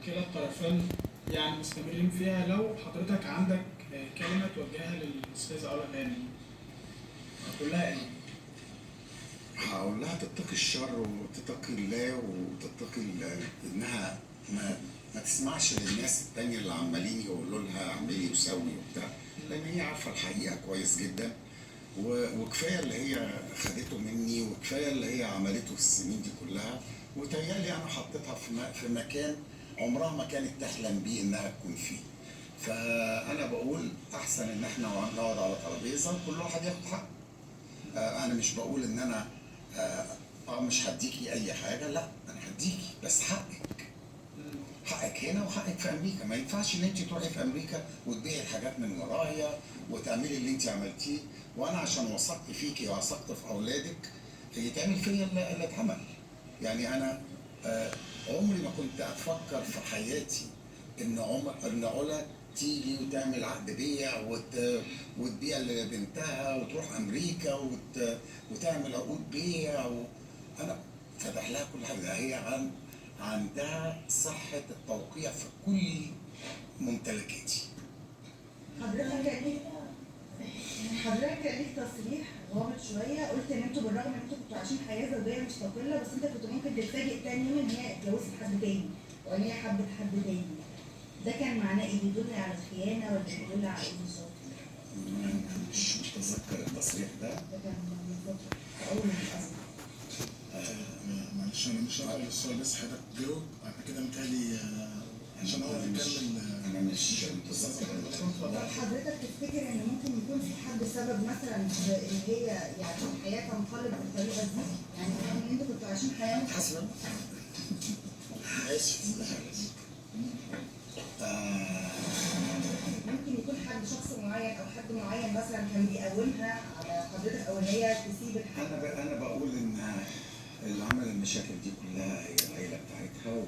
كلا الطرفين يعني مستمرين فيها. لو حضرتك عندك كلمة توجهها للأستاذة علا غانم هتقول لها إيه؟ هقول لها تتقي الشر وتتقي الله وتتقي انها ما تسمعش للناس التانية اللي عمالين يقولوا لها اعملي وسوي وبتاع، لان هي عارفه الحقيقه كويس جدا. وكفايه اللي هي خدته مني، وكفايه اللي هي عملته في السنين دي كلها. وتهيألي انا حطيتها في مكان عمرها ما كانت تحلم بيه انها تكون فيه. فانا بقول احسن ان احنا نقعد على ترابيزه كل واحد ياخد حقه. انا مش بقول ان انا مش هديكي اي حاجه، لا انا هديكي بس حقك. حقك هنا وحقك في امريكا. ما ينفعش ان انت تروحي في امريكا وتبيعي الحاجات من ورايا وتعملي اللي انت عملتيه، وانا عشان وثقت فيكي وثقت في اولادك يتعمل فيا اللي اتعمل. يعني انا عمري ما كنت افكر في حياتي ان علا تيجي وتعمل عقد بيع وتبيع لبنتها وتروح امريكا وتعمل عقود بيع انا فتح لها كل حاجه. هي عندها صحه التوقيع في كل ممتلكاتي. حضرتك كان ليك تصريح غامض شويه، قلت ان انتوا بالرغم ان انتوا كنتوا عايشين حياه زوجيه مستقله، بس انت كنت ممكن تتفاجئ تاني يوم ان هي اتجوزت حد تاني وان هي حبت حد تاني. ده كان معناه ايه؟ بيدل على الخيانه ولا بيدل على ايه بالظبط؟ مش متذكر التصريح ده. ده كان من فتره في اول الازمه. معلش انا مش هقرا السؤال بس حضرتك جاوب بعد كده متهيألي عشان هو يكمل. انا مش متذكر. طب حضرتك تفتكر ان ممكن يكون في حد سبب مثلا في ان هي يعني الحياه تنقلب بالطريقه دي؟ يعني رغم ان انتوا كنتوا عايشين حياه حسنا اسف. ممكن يكون حد شخص معين او حد معين مثلا كان بيقومها على حضرتك او ان هي تسيب الحياه. انا بقول ان اللي عمل المشاكل دي كلها هي العيله بتاعتها